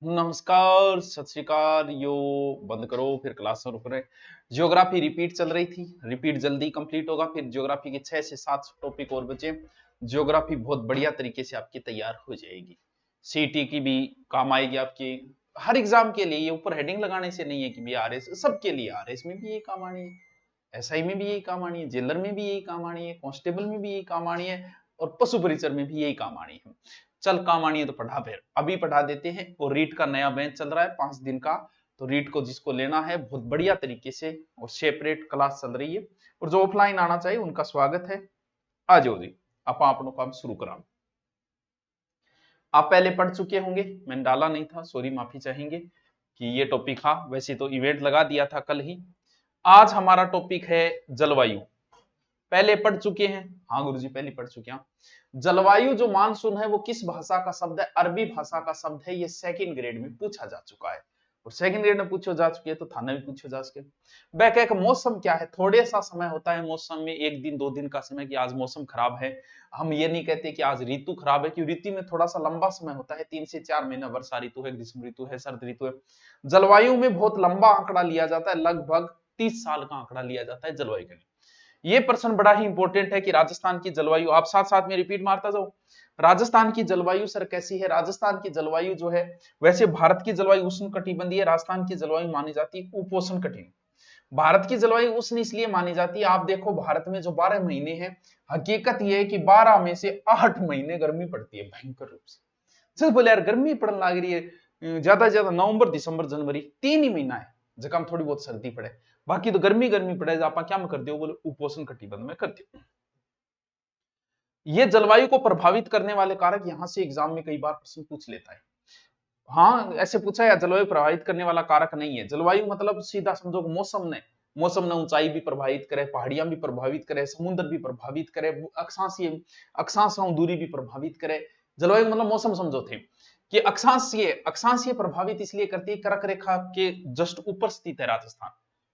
नमस्कार, सत श्री अकाल। यो बंद करो, फिर क्लास शुरू करें। ज्योग्राफी रिपीट चल रही थी। रिपीट जल्दी कंप्लीट होगा, फिर ज्योग्राफी के 6 से 7 टॉपिक और बचे। ज्योग्राफी बहुत बढ़िया तरीके से आपकी तैयार हो जाएगी। सीटी की भी काम आएगी आपकी। हर एग्जाम के लिए ये ऊपर हेडिंग लगाने से नहीं है कि भी आरएस, सबके लिए आरएस में भी यही काम आनी है, एसआई में भी यही काम आनी है, जेलर में भी यही काम आनी है, कांस्टेबल में भी यही काम आनी है और पशु परिचर में भी यही काम आनी है। चल काम आनी है तो पढ़ा, फिर अभी पढ़ा देते हैं। और रीट का नया बैच चल रहा है 5 दिन का, तो रीट को जिसको लेना है बहुत बढ़िया तरीके से, और सेपरेट क्लास चल रही है। और जो ऑफलाइन आना चाहिए उनका स्वागत है। आ जाओ जी, आप अपनों काम शुरू करा। आप पहले पढ़ चुके होंगे, मैंने डाला नहीं था, सॉरी, माफी चाहेंगे कि ये टॉपिक, हाँ वैसे तो इवेंट लगा दिया था कल ही। आज हमारा टॉपिक है जलवायु। पहले पढ़ चुके हैं? हाँ गुरुजी पहले पढ़ चुके हैं। जलवायु जो मानसून है वो किस भाषा का शब्द है? अरबी भाषा का शब्द है। ये सेकंड ग्रेड में पूछा जा चुका है, और सेकंड ग्रेड में पूछो जा चुके हैं तो थाना भी पूछो जा सके। बैक एक मौसम क्या है? थोड़े सा समय होता है मौसम में, एक दिन दो दिन का समय, कि आज मौसम खराब है। हम ये नहीं कहते कि आज ऋतु खराब है, क्योंकि ऋतु में थोड़ा सा लंबा समय होता है, 3 से 4 महीना। वर्षा ऋतु है, ग्रीष्म ऋतु है, शरद ऋतु है। जलवायु में बहुत लंबा आंकड़ा लिया जाता है, लगभग 30 साल का आंकड़ा लिया जाता है जलवायु के लिए। ये प्रश्न बड़ा ही इंपॉर्टेंट है कि राजस्थान की जलवायु, आप साथ साथ में रिपीट मारता जाओ। राजस्थान की जलवायु सर कैसी है? राजस्थान की जलवायु जो है, वैसे भारत की जलवायु उष्ण कटिबंधीय है, राजस्थान की जलवायु मानी जाती है उपोष्ण कटिबंधीय। भारत की जलवायु उष्ण इसलिए मानी जाती है, आप देखो भारत में जो 12 महीने हैं, हकीकत ये है कि 12 में से 8 महीने गर्मी पड़ती है भयंकर रूप से। चल बोले यार गर्मी पड़ने लग रही है, ज्यादा से ज्यादा नवंबर दिसंबर जनवरी 3 ही महीना है जब हम थोड़ी बहुत सर्दी पड़े, बाकी तो गर्मी गर्मी पड़े। आप क्या में करते हो? बोले उपोषण कटिबंध में करते हो। ये जलवायु को प्रभावित करने वाले कारक, यहां से एग्जाम में कई बार प्रश्न पूछ लेता है। हाँ ऐसे पूछा है, जलवायु प्रभावित करने वाला कारक नहीं है। जलवायु मतलब सीधा समझो मौसम ने ऊंचाई भी प्रभावित करे, पहाड़ियां भी प्रभावित करे, समुद्र भी प्रभावित करे, अक्षांशीय दूरी भी प्रभावित करे। जलवायु मतलब मौसम समझो थे कि अक्षांशीय प्रभावित इसलिए करती है, कर्क रेखा के जस्ट ऊपर स्थित है राजस्थान,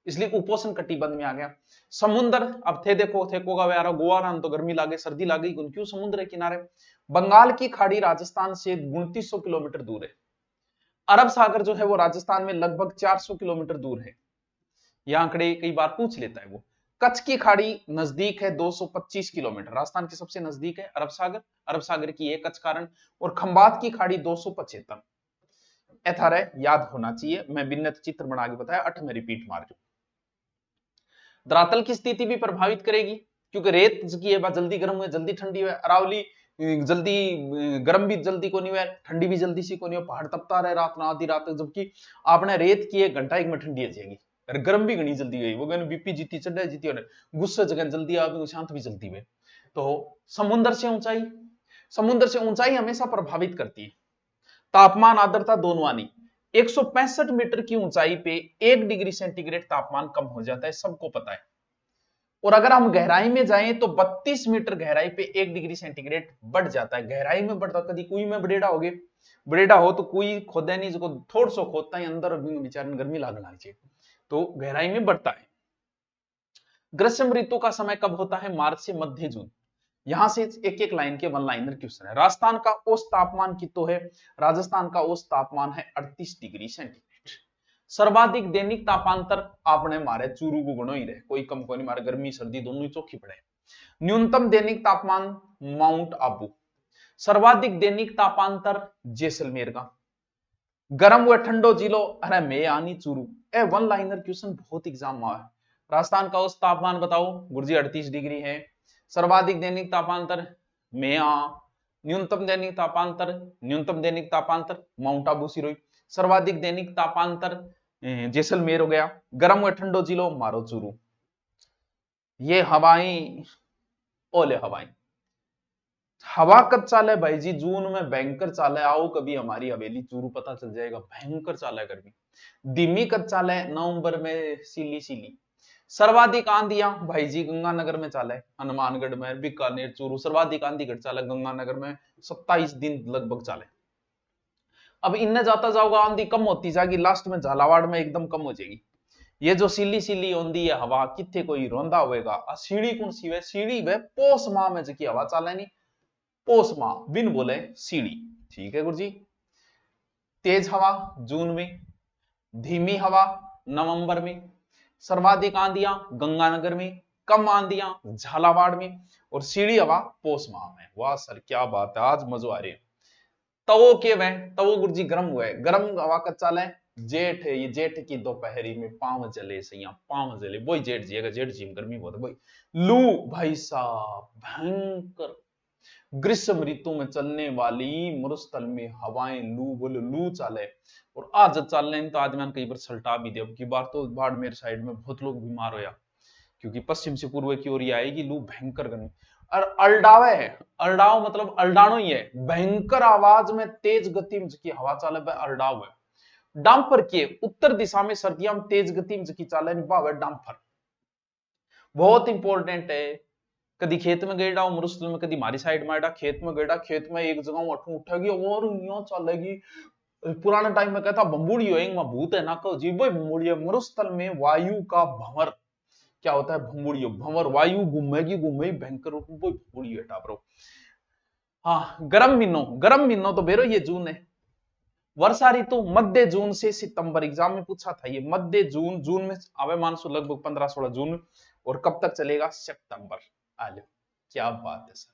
इसलिए उपोषण कटिबंध में आ गया। समुद्र, अब थे देखो थे को गोवा नाम तो गर्मी लागे सर्दी लागे, क्यों समुद्र के किनारे। बंगाल की खाड़ी राजस्थान से 2900 किलोमीटर दूर है। अरब सागर जो है वो राजस्थान में लगभग 400 किलोमीटर दूर है। यह आंकड़े कई बार पूछ लेता है वो। कच्छ की खाड़ी नजदीक है 225 किलोमीटर, राजस्थान के सबसे नजदीक है अरब सागर की एक कच्छ कारण। और खंबात की खाड़ी 275। एथर है, याद होना चाहिए, मैं बिन्नत चित्र बना के बताया, 8 में रिपीट मार दो। धरातल की स्थिति भी प्रभावित करेगी, क्योंकि रेत की है जल्दी गर्म हुए जल्दी ठंडी हुए, अरावली जल्दी गर्म भी जल्दी को नहीं हुआ, ठंडी भी जल्दी सी को नहीं हुआ, पहाड़ तपता रहे रात ना आधी रात तक, जबकि आपने रेत की 1 घंटा 1 में ठंडी आ जाएगी। और गर्म भी घनी जल्दी गई, वो कहने बीपी जीती चढ़े जीती और गुस्से जगह जल्दी आ शांत भी जल्दी हुए। तो समुद्र से ऊंचाई हमेशा प्रभावित करती है। तापमान आर्द्रता दोनों आनी। 165 मीटर की ऊंचाई पे 1 डिग्री सेंटीग्रेड तापमान कम हो जाता है, सबको पता है। और अगर हम गहराई में जाएं तो 32 मीटर गहराई पे 1 डिग्री सेंटीग्रेड बढ़ जाता है। गहराई में बढ़ता, कभी कुएं में बड़ेड़ा हो गए, बड़ेड़ा हो तो कुएं खोदा नहीं, जो थोड़ा सो खोदता है अंदर बेचारे गर्मी लागने लग जाए, तो गहराई में बढ़ता है। ग्रीष्म ऋतु का समय कब होता है? मार्च से मध्य जून। यहां से एक एक लाइन के वन लाइनर क्वेश्चन है। राजस्थान का औसत तापमान कितना है? राजस्थान का औसत तापमान है 38 डिग्री सेंटीग्रेड। सर्वाधिक दैनिक तापांतर आपने मारे चूरू को गणो ही रहे, कोई कम को नहीं मारे, गर्मी सर्दी दोनों ही चौखी पड़े। न्यूनतम दैनिक तापमान माउंट आबू। सर्वाधिक दैनिक तापांतर जैसलमेर का। गर्म व ठंडो जिलो, अरे मैं आनी चूरू। ए वन लाइनर क्वेश्चन बहुत एग्जाम में है। राजस्थान का औसत तापमान बताओ गुरुजी? 38 डिग्री है। सर्वाधिक दैनिक तापांतर में न्यूनतम दैनिक तापांतर माउंट आबू सिरोही। सर्वाधिक दैनिक तापांतर जैसलमेर हो गया। गर्म व ठंडो जिलो मारो चूरू। ये हवाएं, ओले हवाएं, हवा कब चाले भाई जी? जून में भयंकर चाले, आओ कभी हमारी हवेली चूरू, पता चल जाएगा, भयंकर चाले गर्मी। दिमी कब चाले? नवंबर में सीली सीली। सर्वाधिक आंधियां भाई जी गंगानगर में चाले, हनुमानगढ़ में, बीकानेर, चूरू, सर्वाधिक आंधी घट चाले गंगानगर में, 27 दिन लगभग चाले। अब इनने जाता जाओगा आंधी कम होती जाएगी, लास्ट में झालावाड़ में एकदम कम हो जाएगी। ये जो सीली सीली आंधी है हवा, कितने कोई रोंदा होएगा। सीढ़ी कौन सी है? सीढ़ी वे पोस माह में जकी हवा चाले नहीं, पोस माह बिन बोले सीढ़ी। ठीक है गुरु जी। तेज हवा जून में, धीमी हवा नवंबर में, सर्वाधिक आंधियां गंगानगर में, कम आंधियां झालावाड़ में, और सीढ़ी हवा पोष माह में। वाह सर क्या बात है, आज मजा आ रही है। तवो के वह तवो गुरुजी गर्म हुए, गर्म हवा का चाल है जेठ है, ये जेठ की दोपहरी में पांव जले सैया, पांव जले, वही जेठ जिएगा, जेठ जी में गर्मी बहुत है वही। लू भाई साहब भयंकर, ग्रीष्म ऋतु में चलने वाली मरुस्थल में हवाएं, लू बोले लू चाले, और आज चालने तो आदमी कई बार सल्टा भी दे। अब की बार तो बाड़मेर साइड में बहुत लोग बीमार होया, क्योंकि पश्चिम से पूर्व की ओर आएगी लू, भयंकर गर्मी। और अल्डावे है, अल्डाव मतलब अल्डाणो ही है, भयंकर आवाज में तेज गति में की हवा चाले अल्डाव है। डांफर के उत्तर दिशा में सर्दियों में तेज गति में की चाले है डांफर, बहुत इंपॉर्टेंट है। कभी खेत में गएडा मरुस्थल में, कभी हमारी साइड में खेत में गएडा, खेत में एक जगह अठू उठेगी और यूं चलेगी। पुराने टाइम में कहता बम्बुड़ी होएंगे भूत है ना कहो जी, वो बम्बुड़ी है। मरुस्थल में वायु का भंवर क्या होता है, भंबुड़ी भंवर, वायु घूमेगी घूमेगी भयंकर रूप में, वो भंबुड़ी है टापरो। हाँ गर्म महीनों तो बेरो ये जून है। वर्षा ऋतु मध्य जून से सितंबर, एग्जाम में पूछा था ये मध्य जून, जून में आवे मानसून लगभग 15-16 जून में, और कब तक चलेगा, सितंबर। आ लो, क्या बात है सर,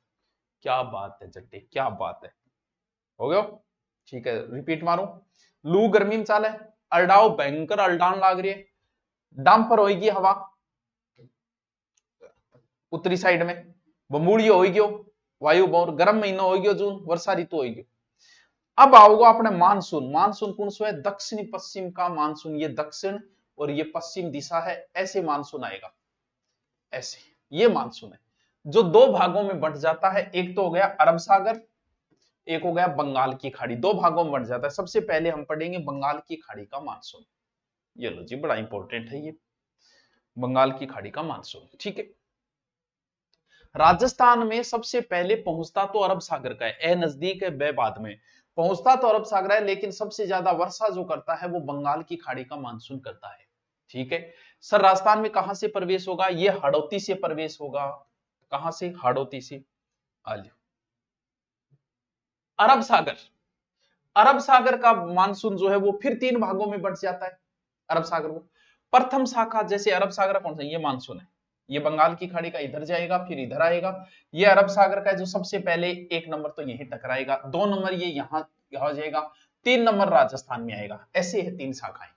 क्या बात है जट्टी, क्या बात है। हो गया ठीक है, रिपीट मारू। लू गर्मी में चाले, अल्डाव भयंकर अल्डान लाग रही है, डांपर होगी हवा उत्तरी साइड में, बमूड़ियो होगी वायु बहुत, गर्म महीना होगी जून, वर्षा ऋतु होगी। अब आओगे अपने मानसून, मानसून कौन सा है, दक्षिणी पश्चिम का मानसून, ये दक्षिण और ये पश्चिम दिशा है, ऐसे मानसून आएगा, ऐसे ये मानसून है जो दो भागों में बंट जाता है। एक तो हो गया अरब सागर, एक हो गया बंगाल की खाड़ी, दो भागों में बंट जाता है। सबसे पहले हम पढ़ेंगे बंगाल की खाड़ी का मानसून, ये लो जी बड़ा इंपॉर्टेंट है ये बंगाल की खाड़ी का मानसून, ठीक है। राजस्थान में सबसे पहले पहुंचता तो अरब सागर का है, ए नजदीक है बे बाद में, पहुंचता तो अरब सागर है, लेकिन सबसे ज्यादा वर्षा जो करता है वो बंगाल की खाड़ी का मानसून करता है, ठीक है। सर राजस्थान में कहां से प्रवेश होगा, ये हाड़ौती से प्रवेश होगा, कहां से, हाड़ौती से। आलियो अरब सागर, अरब सागर का मानसून जो है वो फिर तीन भागों में बंट जाता है अरब सागर को। प्रथम शाखा, जैसे अरब सागर कौन सा, ये मानसून है, ये बंगाल की खाड़ी का इधर जाएगा फिर इधर आएगा। ये अरब सागर का जो सबसे पहले एक नंबर तो यही टकराएगा, 2 नंबर ये यहां जाएगा, 3 नंबर राजस्थान में आएगा, ऐसे है 3 शाखाएं।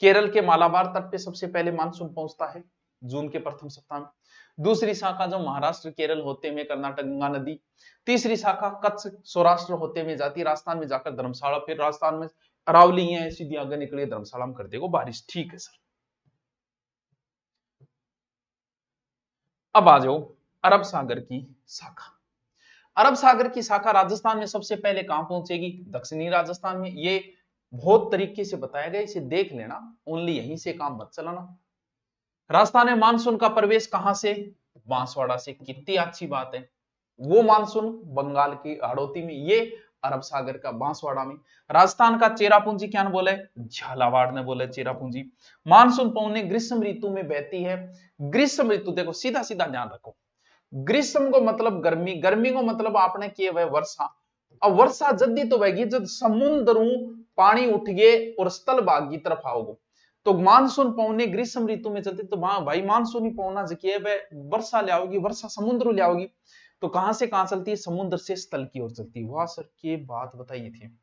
केरल के मालाबार तट पे सबसे पहले मानसून पहुंचता है जून के प्रथम सप्ताह में। दूसरी शाखा जो महाराष्ट्र केरल होते हुए कर्नाटक गंगा नदी। तीसरी शाखा कच्छ सौराष्ट्र होते हुए जाती है राजस्थान में जाकर धर्मशाला, फिर राजस्थान में अरावली है सीधी आगे निकली धर्मशाला में कर देगा बारिश, ठीक है सर। अब आ जाओ अरब सागर की शाखा। अरब सागर की शाखा राजस्थान में सबसे पहले कहां पहुंचेगी, दक्षिणी राजस्थान में। ये बहुत तरीके से बताया गया, इसे देख लेना, ओनली यहीं से काम मत चलाना। राजस्थान में मानसून का प्रवेश कहां से, बांसवाड़ा से, कितनी अच्छी बात है। वो मानसून बंगाल की हाड़ौती में, ये अरब सागर का बांसवाड़ा में। राजस्थान का चेरापूंजी क्या बोले, झालावाड़ ने बोले चेरापूंजी। मानसून पौने ग्रीष्म ऋतु में बहती है। ग्रीष्म ऋतु देखो सीधा सीधा ध्यान रखो, ग्रीष्म को मतलब गर्मी, गर्मी को मतलब आपने किए हुए वर्षा। अब वर्षा जल्दी तो बहेगी जब समुद्र पानी उठ गए और स्थल भाग की तरफ आओगे, तो मानसून पौने ग्रीष्म ऋतु में चलती, तो भाई मानसून ही पौना जकिए वर्षा ले आओगी, वर्षा समुद्र ले आओगी, तो कहां से कहां चलती है, समुद्र से स्थल की ओर चलती है। वाह सर ये बात बताई थी।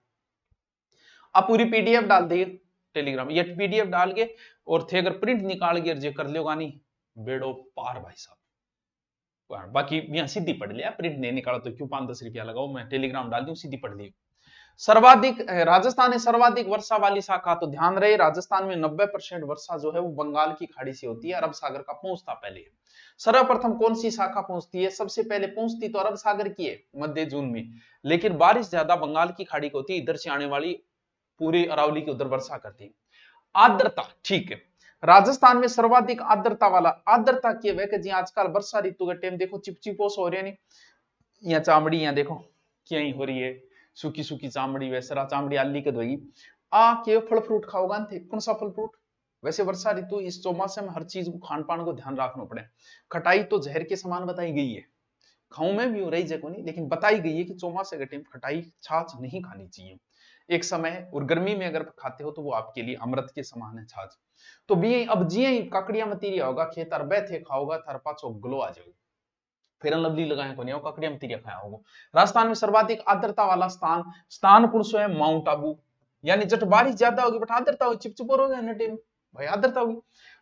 आप पूरी पीडीएफ डाल दिए टेलीग्राम, ये पीडीएफ डाल के और थे अगर प्रिंट निकाल के जो कर लो गानी बेड़ो पार भाई साहब। बाकी यहाँ सीधी पढ़ लिया, प्रिंट नहीं निकाला तो क्यों 5-10 रुपया लगाओ, मैं टेलीग्राम डाल दूं सीधी पढ़ ली। सर्वाधिक राजस्थान है सर्वाधिक वर्षा वाली शाखा, तो ध्यान रहे राजस्थान में 90% वर्षा जो है वो बंगाल की खाड़ी से होती है, अरब सागर का पहुंचता पहले है। सर्वप्रथम कौन सी शाखा पहुंचती है, सबसे पहले पहुंचती तो अरब सागर की है मध्य जून में, लेकिन बारिश ज्यादा बंगाल की खाड़ी की होती है, इधर से आने वाली पूरी अरावली की उधर वर्षा करती है। आर्द्रता, ठीक है, राजस्थान में सर्वाधिक आर्द्रता वाला, आर्द्रता की वह जी आजकल वर्षा ऋतु के टाइम देखो चिपचिपोस हो रही है, नहीं यहाँ चामड़ी यहाँ देखो क्या ही हो रही है, सूखी सूखी चामड़ी, वैसे चामड़ी आली के धोगी आ के फल फ्रूट खाओगा थे, कौन सा फल फ्रूट। वैसे वर्षा ऋतु इस चौमासे में हर चीज को खान पान को ध्यान रखना पड़े। खटाई तो जहर के समान बताई गई है, खाऊं में भी हो रही जगह नहीं, लेकिन बताई गई है कि चौमासे के टाइम खटाई छाछ नहीं खानी चाहिए। एक समय है, और गर्मी में अगर खाते हो तो वो आपके लिए अमृत के समान है छाछ। तो भी अब जिये काकड़िया मतीरिया होगा खेत अर बैठे खाओगा थार पाछो ग्लो आ जाओगे, फिर लवली लगाए को नहीं काकड़िया मतीरिया खाया होगा। राजस्थान में सर्वाधिक आर्द्रता वाला स्थान स्थान कौन सो है? माउंट आबू। यानी जब बारिश ज्यादा होगी बट आर्द्रता होगी, चिपचिप हो गया ना टेम भाई आर्द्रता होगी।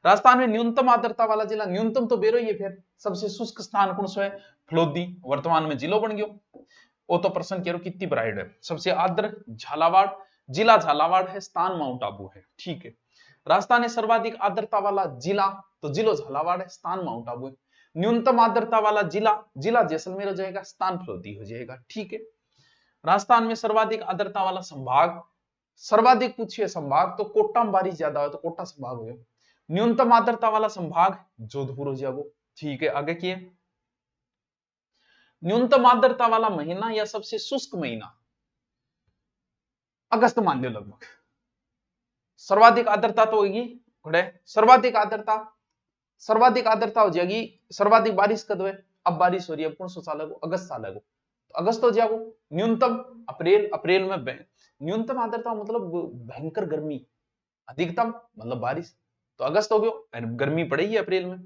राजस्थान में न्यूनतम आर्द्रता वाला जिला, न्यूनतम तो बेरो ही है, फिर सबसे शुष्क स्थान कौन सो है? फलोदी, वर्तमान में जिलो बन गयो। वो तो प्रश्न कह कितनी ब्राइड है। सबसे आर्द्र झालावाड़, जिला झालावाड़ है, स्थान माउंट आबू है, ठीक है। राजस्थान में सर्वाधिक आर्द्रता वाला जिला, तो जिलो झालावाड़ है, स्थान माउंट आबू है। न्यूनतम आर्द्रता वाला जिला, जिला जैसलमेर हो जाएगा, स्थान फलोदी हो जाएगा, ठीक है। राजस्थान में सर्वाधिक आर्द्रता वाला संभाग, सर्वाधिक पूछिए संभाग तो कोटा में बारिश ज्यादा हो तो कोटा संभाग हो गया। न्यूनतम आर्द्रता वाला संभाग जोधपुर हो जाएगा, ठीक है। आगे किए, न्यूनतम आर्द्रता वाला महीना या सबसे शुष्क महीना अगस्त मान लो लगभग। सर्वाधिक आर्द्रता तो होगी घोड़े, सर्वाधिक आर्द्रता हो जाएगी। सर्वाधिक बारिश कब है? अब बारिश हो रही है, कौन सा साल है? अगस्त साल है, तो अगस्त हो जाएगा। न्यूनतम अप्रैल, अप्रैल में न्यूनतम आर्द्रता मतलब भयंकर गर्मी, अधिकतम मतलब बारिश, तो अगस्त हो गया, गर्मी पड़ेगी अप्रैल में।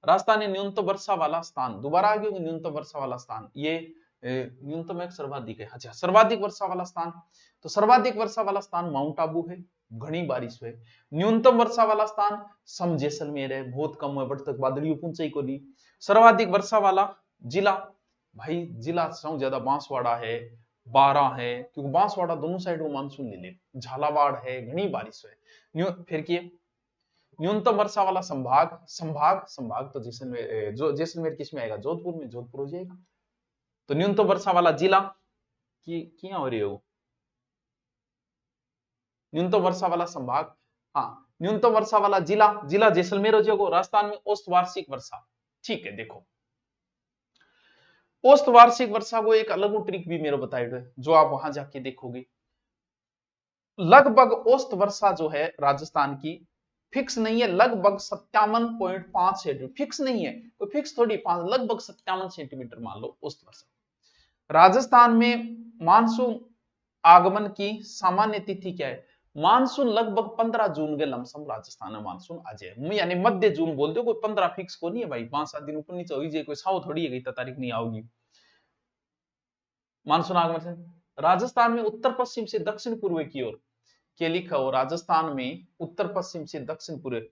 राजस्थान में न्यूनतम वर्षा वाला स्थान, दोबारा आ गया न्यूनतम वर्षा वाला स्थान, ये न्यूनतम एक सर्वाधिक है, अच्छा सर्वाधिक वर्षा वाला स्थान, तो सर्वाधिक वर्षा वाला स्थान माउंट आबू है, घनी बारिश है। न्यूनतम वर्षा वाला स्थान सम जैसलमेर है, बहुत कम है, बट तक बादलियों पूछे को नहीं। सर्वाधिक वर्षा वाला जिला, भाई जिला सबसे ज्यादा बांसवाड़ा है, 12 है, क्योंकि बांसवाड़ा दोनों साइड में मानसून ले ले, झालावाड़ है, घनी बारिश है। फिर किए, न्यूनतम वर्षा वाला संभाग, संभाग तो जैसलमेर, जो जैसलमेर किस में आएगा? जोधपुर में, जोधपुर हो जाएगा। तो न्यूनतम वर्षा वाला जिला की क्या हो रही है वो, न्यूनतम वर्षा वाला संभाग, हाँ न्यूनतम वर्षा वाला जिला, जिला जैसलमेर हो जाएगा। राजस्थान में औसत वार्षिक वर्षा, ठीक है। देखो औसत वार्षिक वर्षा को एक अलग ट्रिक भी मेरे बताए, जो आप वहां जाके देखोगे। लगभग औसत वर्षा जो है राजस्थान की फिक्स नहीं है, लगभग 57.5 सेंटीमीटर, फिक्स नहीं है, कोई फिक्स थोड़ी, लगभग 57 सेंटीमीटर मान लो औसत वर्षा। राजस्थान में मानसून आगमन की सामान्य तिथि क्या है? मानसून लगभग 15 जून के लमसम राजस्थान में मानसून आ जाए, यानी मध्य जून बोल दो, कोई 15 फिक्स को नहीं है भाई, 5-7 दिन ऊपर नीचे हो जाए, कोई साव थोड़ी है गई तारीख नहीं आओगी मानसून आगमन से। राजस्थान में उत्तर पश्चिम से दक्षिण पूर्व की ओर के लिखा हो, राजस्थान में उत्तर पश्चिम से दक्षिण पूर्व,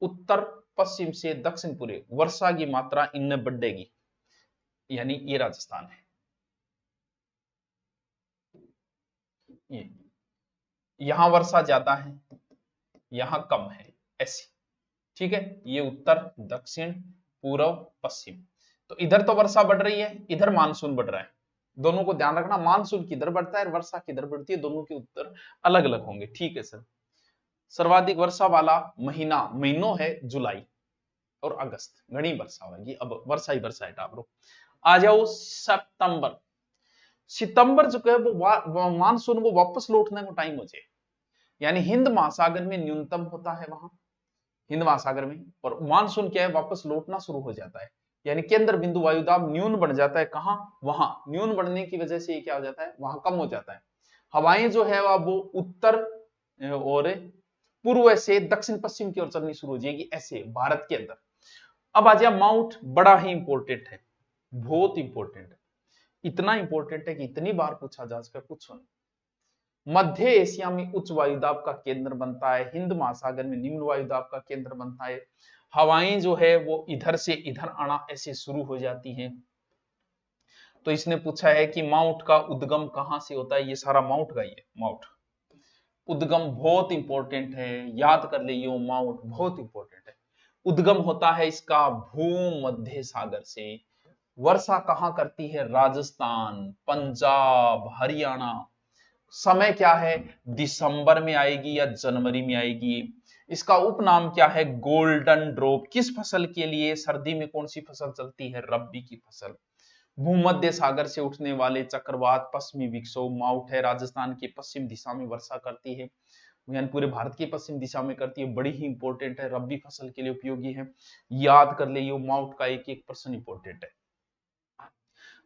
उत्तर पश्चिम से दक्षिण पूर्व वर्षा की मात्रा इनमें बढ़ेगी, यानी ये राजस्थान है, ये यहां वर्षा ज्यादा है, यहां कम है, ऐसी, ठीक है। ये उत्तर दक्षिण पूर्व पश्चिम, तो इधर तो वर्षा बढ़ रही है, इधर मानसून बढ़ रहा है, दोनों को ध्यान रखना, मानसून किधर बढ़ता है और वर्षा किधर बढ़ती है, दोनों के उत्तर अलग अलग होंगे, ठीक है सर। सर्वाधिक वर्षा वाला महीनों है जुलाई और अगस्त, घनी वर्षा होगी, अब वर्षा ही वर्षा है टाबरो। आ जाओ सितंबर, सितंबर जो है वो मानसून को वापस लौटने का टाइम हो जाए, यानी हिंद महासागर में न्यूनतम होता है वहां, हिंद महासागर में, और मानसून क्या है वापस लौटना शुरू हो जाता है, यानी केंद्र बिंदु वायुदाब न्यून बढ़ जाता है, कहां? वहां, न्यून बढ़ने की वजह से ये क्या हो जाता है, वहां कम हो जाता है। हवाएं जो है वो उत्तर और पूर्व से दक्षिण पश्चिम की ओर चलनी शुरू हो जाएगी, ऐसे भारत के अंदर। अब आ जाए माउंट, बड़ा ही इंपॉर्टेंट है, बहुत इंपॉर्टेंट है, इतना इंपॉर्टेंट है कि इतनी बार पूछा जा सका, कुछ सुन। मध्य एशिया में उच्च वायुदाब का केंद्र बनता है, हिंद महासागर में निम्न वायुदाब का केंद्र बनता है, हवाएं जो है वो इधर से इधर आना ऐसे शुरू हो जाती हैं। तो इसने पूछा है कि माउंट का उद्गम कहां से होता है, ये सारा माउंट का ही है, माउंट उद्गम बहुत इंपॉर्टेंट है, याद कर लीजिए, माउंट बहुत इंपॉर्टेंट है। उद्गम होता है इसका भूमध्य सागर से। वर्षा कहां करती है? राजस्थान, पंजाब, हरियाणा। समय क्या है? दिसंबर में आएगी या जनवरी में आएगी। इसका उपनाम क्या है? Golden drop. किस फसल के लिए? सर्दी में कौन सी फसल चलती है? रब्बी की फसल। भूमध्य सागर से उठने वाले चक्रवात पश्चिमी विक्षोभ माउंट है, राजस्थान की पश्चिम दिशा में वर्षा करती है, यानी पूरे भारत की पश्चिम दिशा में करती है, बड़ी ही इंपॉर्टेंट है, रब्बी फसल के लिए उपयोगी है, याद कर ले, ये माउंट का एक एक पर्सन इंपॉर्टेंट है।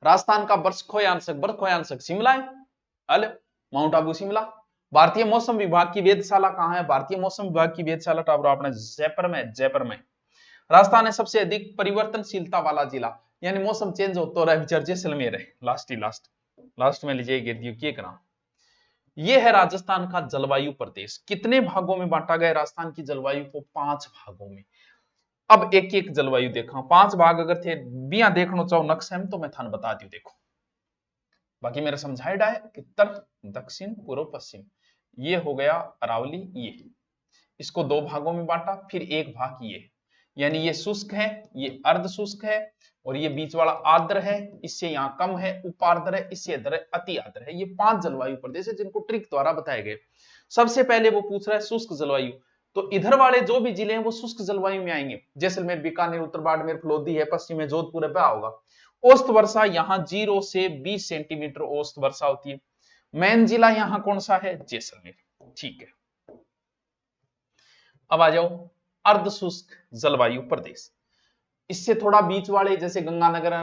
राजस्थान का बर्फखोयांशक शिमला है, अल माउंट आबू शिमला। भारतीय मौसम विभाग की वेधशाला कहाँ है? भारतीय मौसम विभाग की वेधशाला टावर आपने जयपुर में, जयपुर में। राजस्थान है सबसे अधिक परिवर्तनशीलता वाला जिला, यानी मौसम चेंज होता रहा है, जैसलमेर है, लास्ट में लीजिए नाम। ये है राजस्थान का जलवायु प्रदेश। कितने भागों में बांटा गया राजस्थान की जलवायु को? 5 भागों में। अब एक एक जलवायु देखा, 5 भाग अगर थे बिया देखना चाहो नक्शे में तो मैं थान बता दी, देखो बाकी मेरा समझाइडा है उत्तर दक्षिण पूर्व पश्चिम। ये हो गया अरावली, ये इसको 2 भागों में बांटा, फिर एक भाग ये, यानी ये शुष्क है, ये अर्ध शुष्क है, और ये बीच वाला आर्द्र है, इससे यहाँ कम है, उपार्द्र है, इससे इधर अति आर्द्र है। ये 5 जलवायु प्रदेश है जिनको ट्रिक द्वारा बताए गए। सबसे पहले वो पूछ रहा है शुष्क जलवायु, तो इधर वाले जो भी जिले हैं वो शुष्क जलवायु में आएंगे। जैसलमेर, बीकानेर, उत्तर बाड़मेर, फलोदी है, पश्चिम में जोधपुर है, क्या होगा? औसत वर्षा यहाँ 0 से 20 सेंटीमीटर औसत वर्षा होती है। मेन जिला यहाँ कौन सा है? जैसलमेर, ठीक है। अब आ जाओ अर्ध शुष्क जलवायु प्रदेश। इससे थोड़ा बीच वाले जैसे गंगानगर,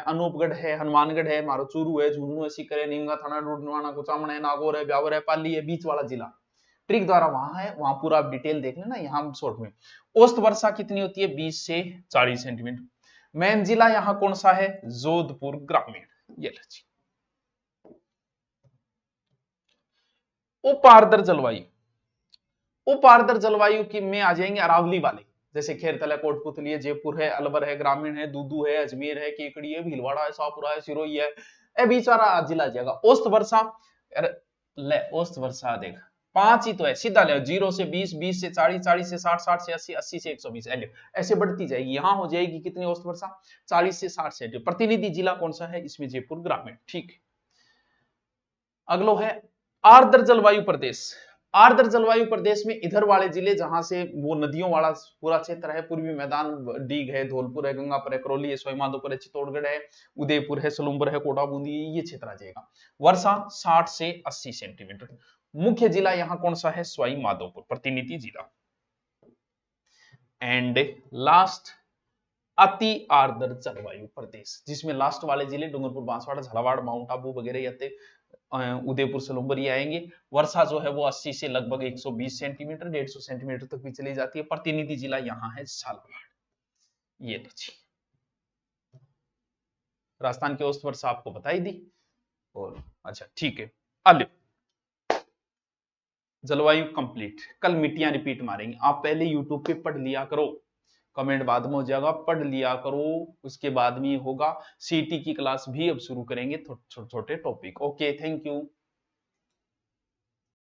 अनूपगढ़ है, हनुमानगढ़ है, मारो चूरू है, झुंझुनू है, सीकर है, नीमगा, थाना, डुडवाना, कुचामण है, नागौर है, ब्यावर है, पाली है, बीच वाला जिला ट्रिक द्वारा वहां है, वहां पूरा आप डिटेल देख लेना। यहाँ शॉर्ट में औसत वर्षा कितनी होती है? 20 से 40 सेंटीमीटर। मेन जिला यहाँ कौन सा है? जोधपुर ग्रामीण। ये लीजिए। उपार्द्र जलवायु, उपार्द्र जलवायु की में आ जाएंगे अरावली वाले, जैसे खेरतला, कोटपुतली है, जयपुर है, अलवर है, ग्रामीण है, दूदू है, अजमेर है, केकड़ी है, भीलवाड़ा है, शाहपुरा है, सिरोही है, ए बीच वाला जिला जाएगा। औसत वर्षा, ले औसत वर्षा देख 5 ही तो है, सीधा ले 0 से 20, 20 से 40, 40 से 60, 60 से 80, 80 से 120, ऐसे बढ़ती जाएगी। यहां हो जाएगी कितनी औसत वर्षा? 40 से 60 सेंटीमीटर। प्रतिनिधि जिला कौन सा है इसमें? जयपुर ग्रामीण, ठीक है। अगलो है आर्द्र जलवायु प्रदेश। आर्द्र जलवायु प्रदेश में इधर वाले जिले जहां से वो नदियों वाला पूरा क्षेत्र है, पूर्वी मैदान, डीग है, धौलपुर है, गंगापुर है, करौली है, सोईमाधोपुर है, चित्तौड़गढ़ है, उदयपुर है, सलूम्बर है, कोटा बूंदी, ये क्षेत्र आ जाएगा। वर्षा 60 से 80 सेंटीमीटर। मुख्य जिला यहाँ कौन सा है? सवाई माधोपुर, प्रतिनिधि जिला। एंड लास्ट अति आर्द्र जलवायु प्रदेश, जिसमें लास्ट वाले जिले डूंगरपुर, बांसवाड़ा, झालावाड़, माउंट आबू वगैरह आते, उदयपुर, सलूम्बर ये आएंगे। वर्षा जो है वो 80 से लगभग 120 सेंटीमीटर, 150 सेंटीमीटर तक भी चली जाती है। प्रतिनिधि जिला यहाँ है झालावाड़। ये लीजिए, राजस्थान की औसत वर्षा आपको बताई दी। और अच्छा ठीक है, अल्यो जलवायु कंप्लीट। कल मिट्टियां रिपीट मारेंगे, आप पहले यूट्यूब पे पढ़ लिया करो, कमेंट बाद में हो जाएगा, पढ़ लिया करो, उसके बाद में होगा। सीटी की क्लास भी अब शुरू करेंगे, छोटे छोटे टॉपिक। Okay, thank you.